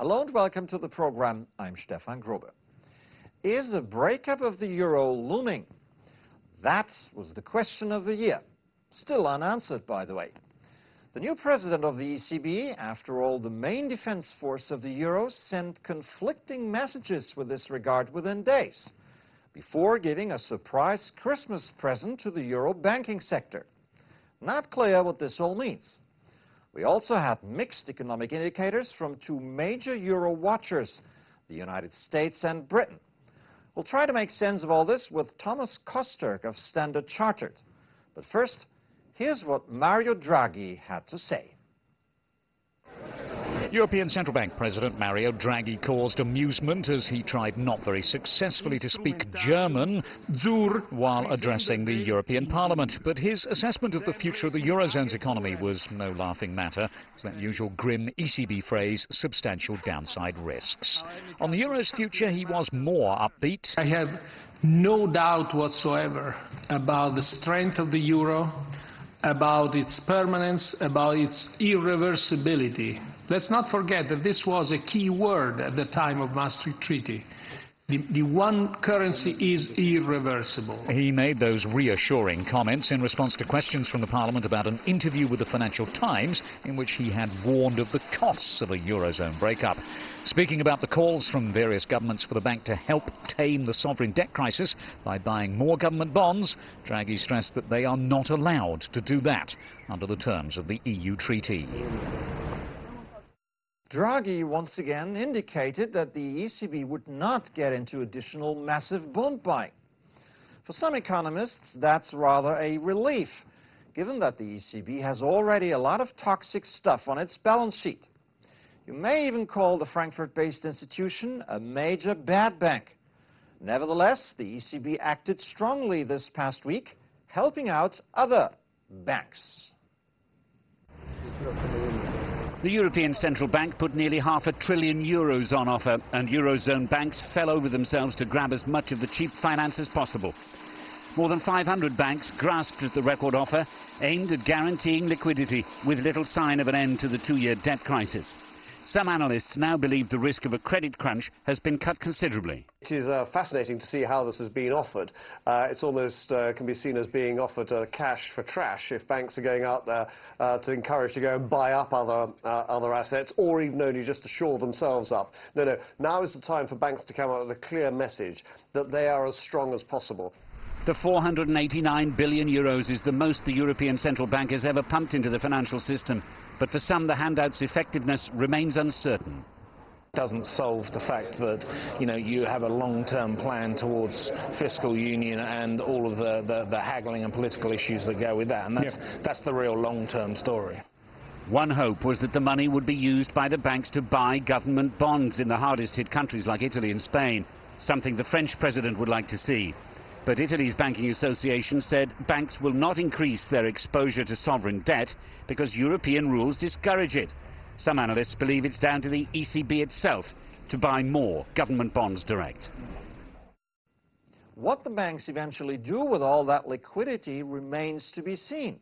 Hello and welcome to the program. I'm Stefan Grobe. Is a breakup of the euro looming? That was the question of the year. Still unanswered, by the way. The new president of the ECB, after all the main defense force of the euro, sent conflicting messages with this regard within days, before giving a surprise Christmas present to the euro banking sector. Not clear what this all means. We also had mixed economic indicators from two major euro watchers, the United States and Britain. We'll try to make sense of all this with Thomas Costerg of Standard Chartered. But first, here's what Mario Draghi had to say. European Central Bank President Mario Draghi caused amusement as he tried not very successfully to speak German while addressing the European Parliament. But his assessment of the future of the Eurozone's economy was no laughing matter. It's that usual grim ECB phrase, substantial downside risks. On the Euro's future, he was more upbeat. I have no doubt whatsoever about the strength of the euro, about its permanence, about its irreversibility. Let's not forget that this was a key word at the time of Maastricht Treaty. The one currency is irreversible. He made those reassuring comments in response to questions from the Parliament about an interview with the Financial Times in which he had warned of the costs of a Eurozone breakup. Speaking about the calls from various governments for the bank to help tame the sovereign debt crisis by buying more government bonds, Draghi stressed that they are not allowed to do that under the terms of the EU treaty. Draghi once again indicated that the ECB would not get into additional massive bond buying. For some economists, that's rather a relief, given that the ECB has already a lot of toxic stuff on its balance sheet. You may even call the Frankfurt-based institution a major bad bank. Nevertheless, the ECB acted strongly this past week, helping out other banks. The European Central Bank put nearly €500 billion on offer, and Eurozone banks fell over themselves to grab as much of the cheap finance as possible. More than 500 banks grasped at the record offer, aimed at guaranteeing liquidity, with little sign of an end to the two-year debt crisis. Some analysts now believe the risk of a credit crunch has been cut considerably. It is fascinating to see how this has been offered. It's almost can be seen as being offered cash for trash if banks are going out there to encourage to go and buy up other assets, or even only just to shore themselves up. No, now is the time for banks to come out with a clear message that they are as strong as possible. The €489 billion is the most the European Central Bank has ever pumped into the financial system. But for some, the handout's effectiveness remains uncertain. Doesn't solve the fact that, you have a long-term plan towards fiscal union and all of the haggling and political issues that go with that, and that's the real long-term story. One hope was that the money would be used by the banks to buy government bonds in the hardest-hit countries like Italy and Spain, something the French president would like to see. But Italy's Banking Association said banks will not increase their exposure to sovereign debt because European rules discourage it. Some analysts believe it's down to the ECB itself to buy more government bonds direct. What the banks eventually do with all that liquidity remains to be seen.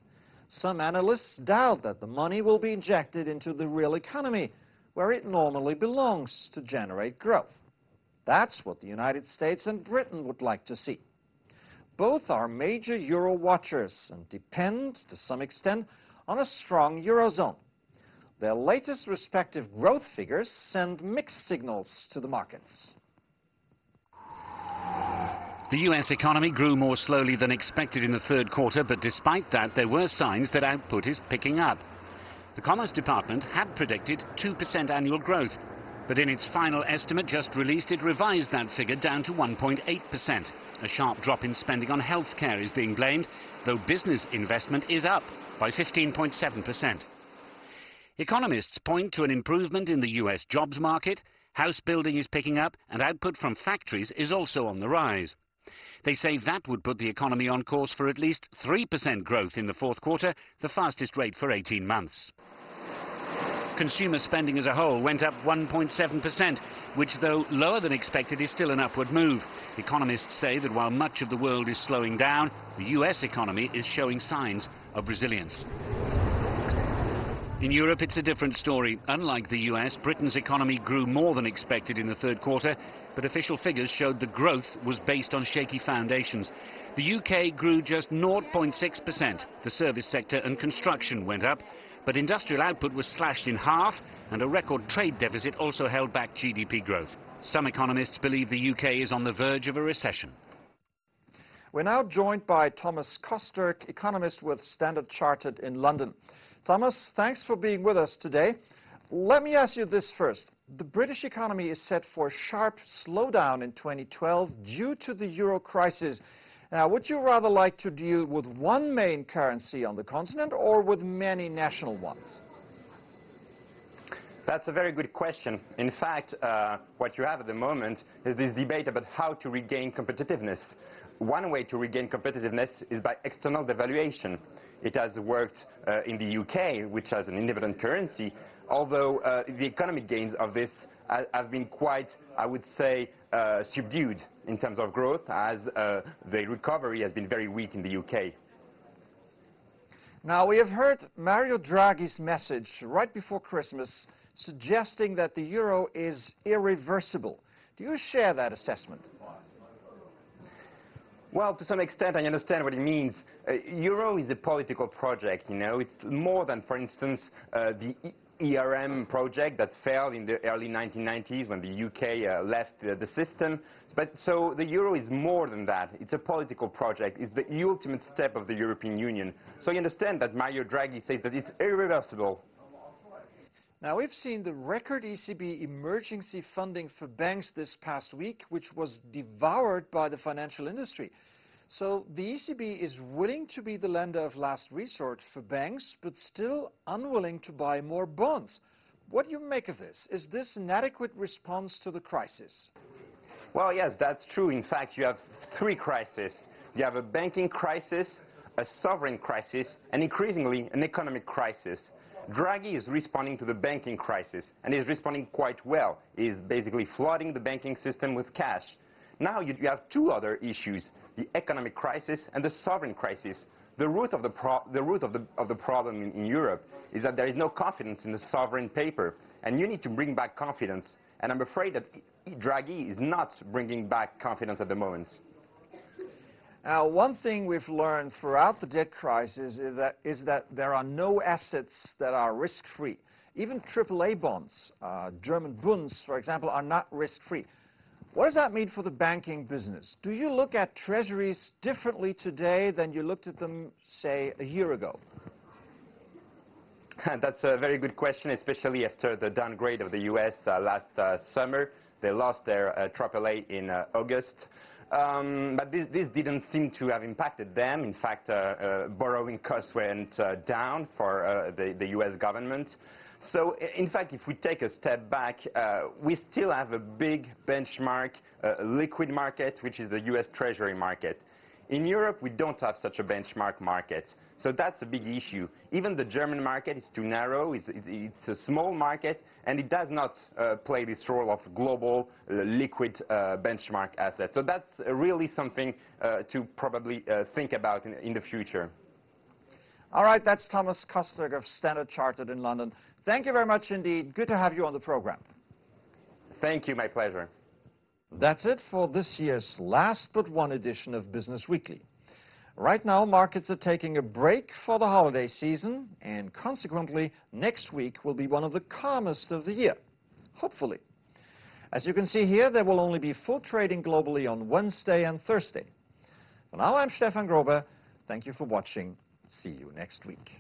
Some analysts doubt that the money will be injected into the real economy, where it normally belongs to generate growth. That's what the United States and Britain would like to see. Both are major euro watchers and depend, to some extent, on a strong eurozone. Their latest respective growth figures send mixed signals to the markets. The US economy grew more slowly than expected in the third quarter, but despite that, there were signs that output is picking up. The Commerce Department had predicted 2% annual growth, but in its final estimate just released, it revised that figure down to 1.8%. A sharp drop in spending on healthcare is being blamed, though business investment is up by 15.7%. Economists point to an improvement in the US jobs market, house building is picking up, and output from factories is also on the rise. They say that would put the economy on course for at least 3% growth in the fourth quarter, the fastest rate for 18 months. Consumer spending as a whole went up 1.7%, which, though lower than expected, is still an upward move. Economists say that while much of the world is slowing down, the US economy is showing signs of resilience. In Europe, it's a different story. Unlike the US, Britain's economy grew more than expected in the third quarter, but official figures showed the growth was based on shaky foundations. The UK grew just 0.6%. The service sector and construction went up, but industrial output was slashed in half, and a record trade deficit also held back GDP growth. Some economists believe the UK is on the verge of a recession. We're now joined by Thomas Costerg, economist with Standard Chartered in London. Thomas, thanks for being with us today. Let me ask you this first. The British economy is set for a sharp slowdown in 2012 due to the euro crisis. Now, would you rather like to deal with one main currency on the continent or with many national ones? That's a very good question. In fact, what you have at the moment is this debate about how to regain competitiveness. One way to regain competitiveness is by external devaluation. It has worked in the UK, which has an independent currency, although the economic gains of this have been quite, I would say, subdued in terms of growth, as the recovery has been very weak in the UK. Now, we have heard Mario Draghi's message right before Christmas suggesting that the euro is irreversible. Do you share that assessment? Well, to some extent, I understand what it means. Euro is a political project, you know. It's more than, for instance, the ERM project that failed in the early 1990s when the UK left the system. So the euro is more than that. It's a political project. It's the ultimate step of the European Union. So you understand that Mario Draghi says that it's irreversible. Now, we've seen the record ECB emergency funding for banks this past week, which was devoured by the financial industry. So the ECB is willing to be the lender of last resort for banks, but still unwilling to buy more bonds. What do you make of this? Is this an adequate response to the crisis? Well, yes, that's true. In fact, you have three crises. You have a banking crisis, a sovereign crisis, and increasingly an economic crisis. Draghi is responding to the banking crisis, and is responding quite well. He's basically flooding the banking system with cash. Now you have two other issues, the economic crisis and the sovereign crisis. The root of the problem in Europe is that there is no confidence in the sovereign paper, and you need to bring back confidence. And I'm afraid that Draghi is not bringing back confidence at the moment. Now, one thing we've learned throughout the debt crisis is that there are no assets that are risk-free. Even AAA bonds, German Bunds, for example, are not risk-free. What does that mean for the banking business? Do you look at treasuries differently today than you looked at them, say, a year ago? That's a very good question, especially after the downgrade of the US last summer. They lost their AAA in August. But this didn't seem to have impacted them. In fact, borrowing costs went down for the US government. So, in fact, if we take a step back, we still have a big benchmark liquid market, which is the US Treasury market. In Europe, we don't have such a benchmark market. So that's a big issue. Even the German market is too narrow. It's a small market, and it does not play this role of global liquid benchmark asset. So that's really something to probably think about in the future. All right, that's Thomas Costerg of Standard Chartered in London. Thank you very much indeed. Good to have you on the program. Thank you, my pleasure. That's it for this year's last but one edition of Business Weekly. Right now, markets are taking a break for the holiday season, and consequently, next week will be one of the calmest of the year, hopefully. As you can see here, there will only be full trading globally on Wednesday and Thursday. For now, I'm Stefan Grobe. Thank you for watching. See you next week.